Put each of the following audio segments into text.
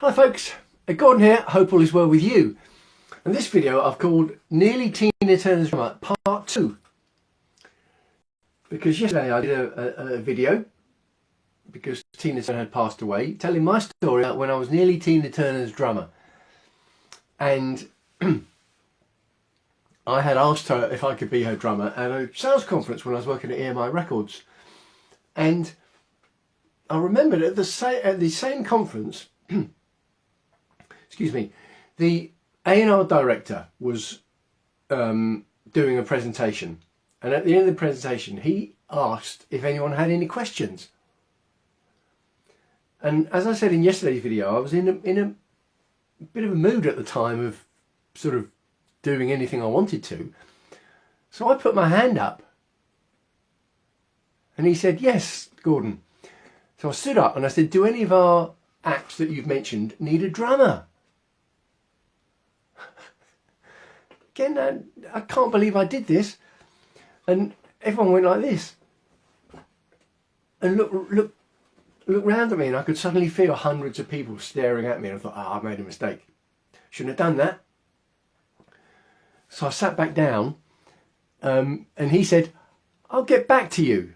Hi folks, Gordon here, hope all is well with you. And this video I've called Nearly Tina Turner's Drummer Part 2. Because yesterday I did a video, because Tina Turner had passed away, telling my story about when I was nearly Tina Turner's drummer. And I had asked her if I could be her drummer at a sales conference when I was working at EMI Records. And I remembered at the same conference, excuse me, the A&R director was doing a presentation, and at the end of the presentation he asked if anyone had any questions. And as I said in yesterday's video, I was in a bit of a mood at the time of sort of doing anything I wanted to, so I put my hand up and he said, "Yes, Gordon." So I stood up and I said, "Do any of our acts that you've mentioned need a drummer?" Again, I can't believe I did this. And everyone went like this and look round at me, and I could suddenly feel hundreds of people staring at me, and I thought, I've made a mistake. Shouldn't have done that. So I sat back down and he said, "I'll get back to you,"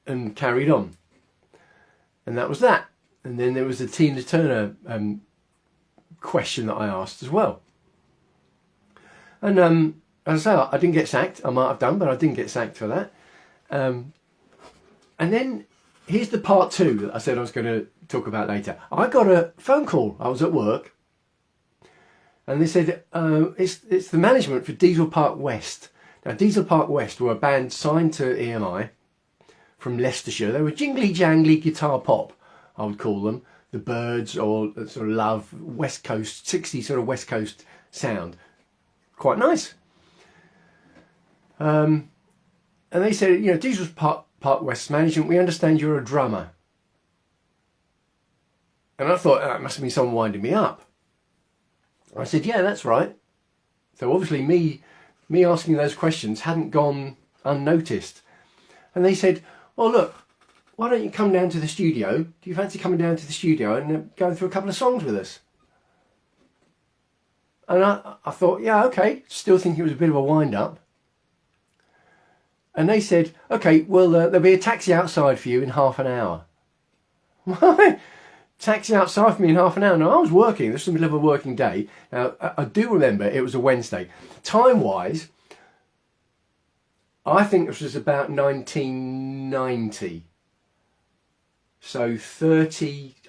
and carried on. And that was that. And then there was the Tina Turner question that I asked as well. And as I say, I didn't get sacked. I might have done, but I didn't get sacked for that. And then here's the part 2 that I said I was going to talk about later. I got a phone call. I was at work, and they said it's the management for Diesel Park West. Now, Diesel Park West were a band signed to EMI from Leicestershire. They were jingly jangly guitar pop, I would call them. The Byrds, or sort of love West Coast 60s sort of West Coast sound. Quite nice. And they said, Diesel Park West management, we understand you're a drummer. And I thought, it must have been someone winding me up. I said, yeah, that's right. So obviously me asking those questions hadn't gone unnoticed. And they said, "Well, look, why don't you come down to the studio? Do you fancy coming down to the studio and going through a couple of songs with us?" And I thought, yeah, okay, still think it was a bit of a wind-up. And they said, "Okay, well, there'll be a taxi outside for you in half an hour." Why? Taxi outside for me in half an hour? Now, I was working. This was the middle of a working day. Now, I do remember it was a Wednesday. Time-wise, I think this was about 1990. So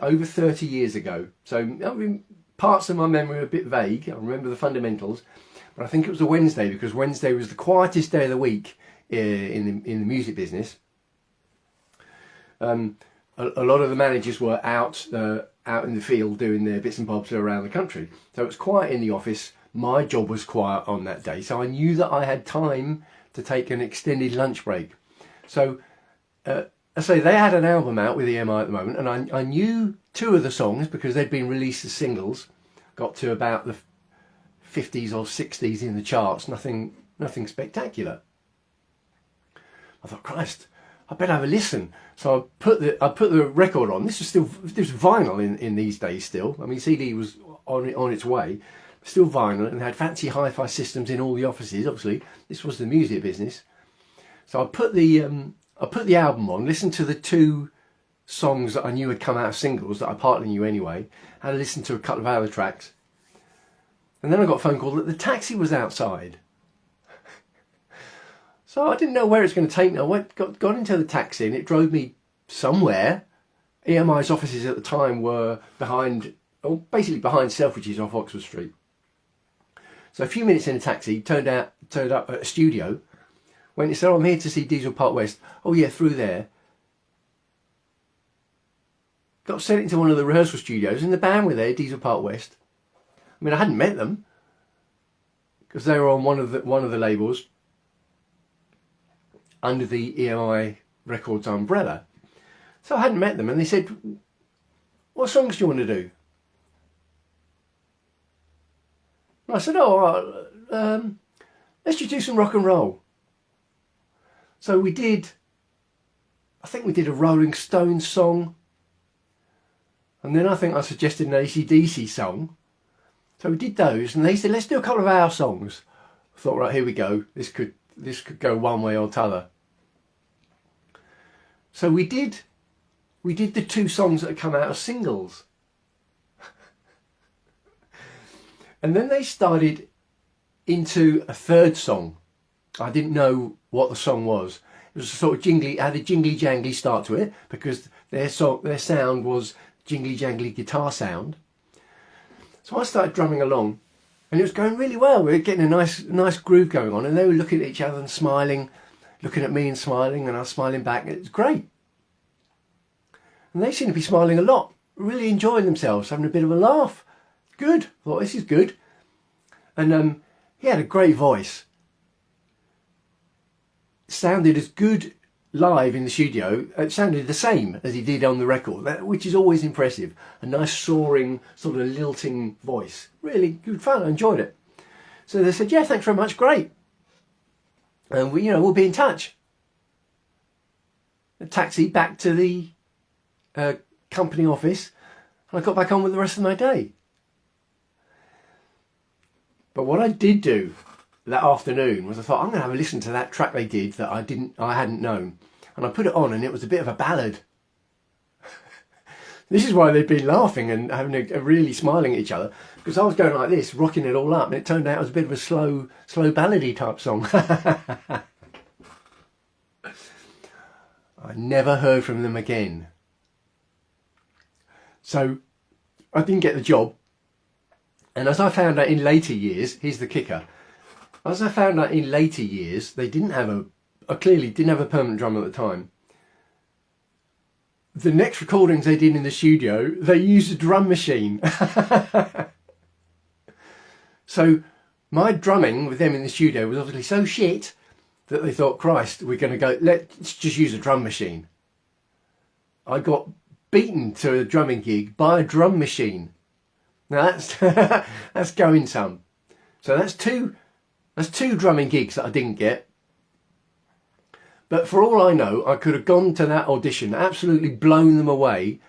over 30 years ago. So, I mean, parts of my memory are a bit vague. I remember the fundamentals, but I think it was a Wednesday, because Wednesday was the quietest day of the week in the music business. A lot of the managers were out in the field doing their bits and bobs around the country, so it was quiet in the office. My job was quiet on that day, so I knew that I had time to take an extended lunch break. So I say they had an album out with EMI at the moment, and I knew 2 of the songs because they'd been released as singles, got to about the 50s or 60s in the charts, nothing spectacular. I thought, Christ, I better have a listen. So I put the record on. This was vinyl in these days still. I mean, CD was on its way, still vinyl, and had fancy hi-fi systems in all the offices. Obviously, this was the music business. So I put the album on, listened to the 2 songs that I knew had come out of singles that I partly knew anyway, had to listen to a couple of other tracks, and then I got a phone call that the taxi was outside. So I didn't know where it's going to take me. I got into the taxi, and it drove me somewhere. EMI's offices at the time were basically behind Selfridges off Oxford Street. So a few minutes in a taxi, turned up at a studio. When he said, "I'm here to see Diesel Park West." "Oh yeah, through there." Got sent into one of the rehearsal studios, and the band were there, Diesel Park West. I mean, I hadn't met them because they were on one of the labels under the EMI Records umbrella. So I hadn't met them, and they said, "What songs do you want to do?" And I said, let's just do some rock and roll." So we did, I think we did a Rolling Stones song. And then I think I suggested an AC/DC song. So we did those, and they said, let's do a couple of our songs. I thought, right, here we go. This could go one way or t'other. So we did the 2 songs that had come out as singles. And then they started into a 3rd song. I didn't know what the song was. It was a sort of jingly, had a jingly jangly start to it, because their sound was jingly jangly guitar sound. So I started drumming along, and it was going really well. We were getting a nice groove going on, and they were looking at each other and smiling, looking at me and smiling, and I was smiling back. It was great. And they seemed to be smiling a lot, really enjoying themselves, having a bit of a laugh. Good. Thought, this is good. And he had a great voice. Sounded as good live in the studio. It sounded the same as he did on the record, which is always impressive. A nice soaring, sort of lilting voice. Really good fun. I enjoyed it. So they said, yeah, thanks very much. Great. And we'll be in touch. A taxi back to the company office, and I got back on with the rest of my day. But what I did do that afternoon was I thought, I'm going to have a listen to that track they did that I hadn't known. And I put it on, and it was a bit of a ballad. This is why they'd been laughing and having a really smiling at each other, because I was going like this, rocking it all up, and it turned out it was a bit of a slow ballady type song. I never heard from them again. So I didn't get the job. And as I found out in later years, here's the kicker. As I found out in later years, they clearly didn't have a permanent drummer at the time. The next recordings they did in the studio, they used a drum machine. So my drumming with them in the studio was obviously so shit that they thought, Christ, we're going to go, let's just use a drum machine. I got beaten to a drumming gig by a drum machine. Now that's that's going some. So that's two drumming gigs that I didn't get. But for all I know, I could have gone to that audition, absolutely blown them away,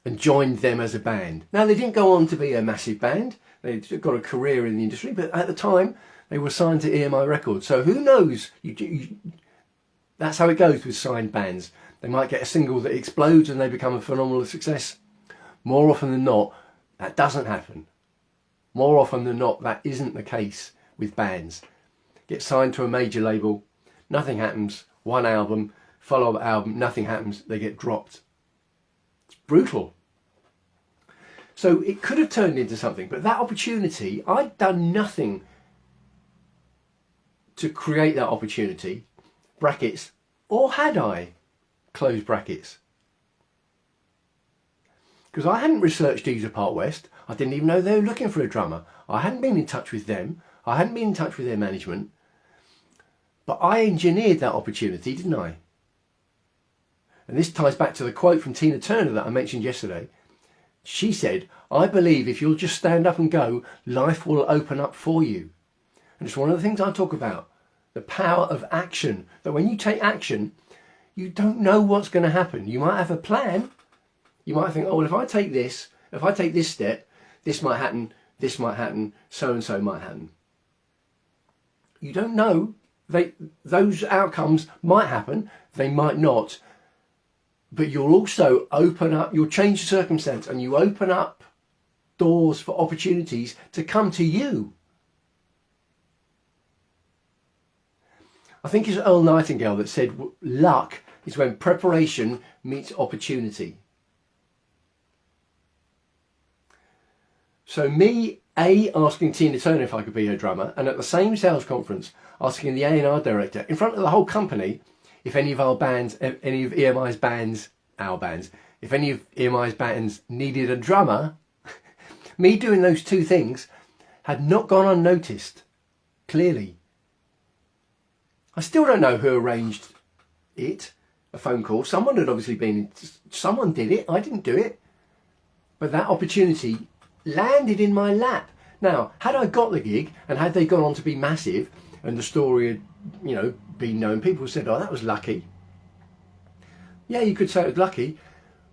and joined them as a band. Now they didn't go on to be a massive band. They got a career in the industry, but at the time they were signed to EMI Records. So who knows? That's how it goes with signed bands. They might get a single that explodes and they become a phenomenal success. More often than not, that doesn't happen. More often than not, that isn't the case with bands. Get signed to a major label, nothing happens. One album, follow-up album, nothing happens. They get dropped. It's brutal. So it could have turned into something, but that opportunity, I'd done nothing to create that opportunity, brackets, or had I, close brackets. Because I hadn't researched Deezer Part West. I didn't even know they were looking for a drummer. I hadn't been in touch with them. I hadn't been in touch with their management. But I engineered that opportunity, didn't I? And this ties back to the quote from Tina Turner that I mentioned yesterday. She said, I believe if you'll just stand up and go, life will open up for you. And it's one of the things I talk about. The power of action. That when you take action, you don't know what's going to happen. You might have a plan. You might think, oh, well, if I take this step, this might happen, so and so might happen. You don't know. Those outcomes might happen, they might not. But you'll also open up, you'll change the circumstance and you open up doors for opportunities to come to you. I think it's Earl Nightingale that said luck is when preparation meets opportunity. So me, asking Tina Turner if I could be her drummer, and at the same sales conference asking the A&R director in front of the whole company if any of our bands, any of EMI's bands, if any of EMI's bands needed a drummer, me doing those two things had not gone unnoticed, clearly. I still don't know who arranged it, a phone call. Someone had obviously someone did it, I didn't do it. But that opportunity landed in my lap. Now, had I got the gig and had they gone on to be massive and the story had, been known, people said, oh, that was lucky. Yeah, you could say it was lucky,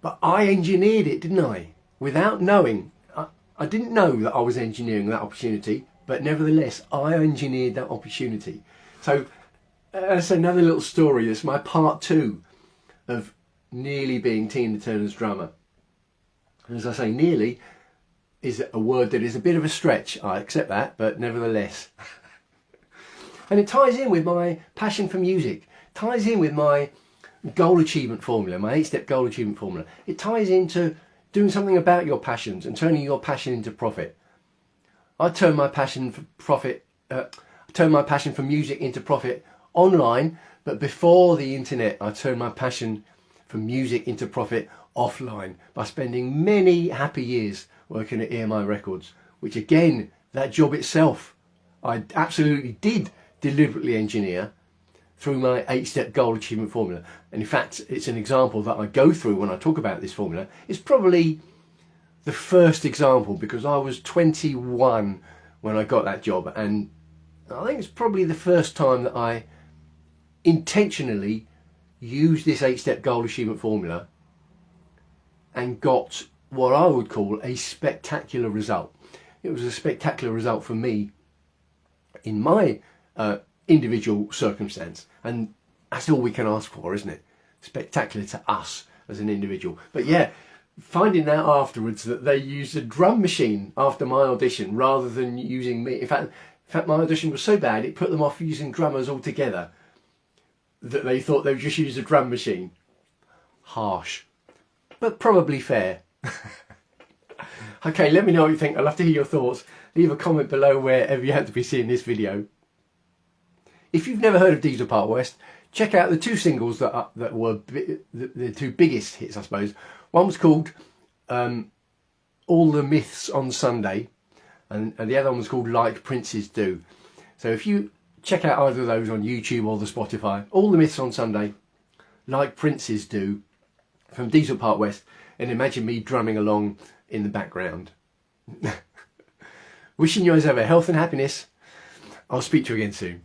but I engineered it, didn't I? without knowing, I didn't know that I was engineering that opportunity, but nevertheless, I engineered that opportunity. So that's another little story. That's my part 2 of nearly being Tina Turner's drummer. And as I say, nearly is a word that is a bit of a stretch. I accept that, but nevertheless. And it ties in with my passion for music, ties in with my goal achievement formula, my 8-step goal achievement formula. It ties into doing something about your passions and turning your passion into profit. I turned my passion for music into profit online, but before the internet, I turned my passion for music into profit offline by spending many happy years working at EMI Records, which again, that job itself, I absolutely did deliberately engineer through my 8-step goal achievement formula. And in fact, it's an example that I go through when I talk about this formula. It's probably the first example because I was 21 when I got that job, and I think it's probably the first time that I intentionally used this 8-step goal achievement formula and got what I would call a spectacular result. It was a spectacular result for me in my individual circumstance, and that's all we can ask for, isn't it? Spectacular to us as an individual. But yeah, finding out afterwards that they used a drum machine after my audition rather than using me. In fact, my audition was so bad it put them off using drummers altogether, that they thought they would just use a drum machine. Harsh, but probably fair. Okay, let me know what you think. I'd love to hear your thoughts. Leave a comment below wherever you happen to be seeing this video. If you've never heard of Diesel Part West, check out the 2 singles that were the 2 biggest hits, I suppose. One was called All the Myths on Sunday, and the other one was called Like Princes Do. So if you check out either of those on YouTube or the Spotify, All the Myths on Sunday, Like Princes Do, from Diesel Part West, and imagine me drumming along in the background. Wishing you as ever health and happiness. I'll speak to you again soon.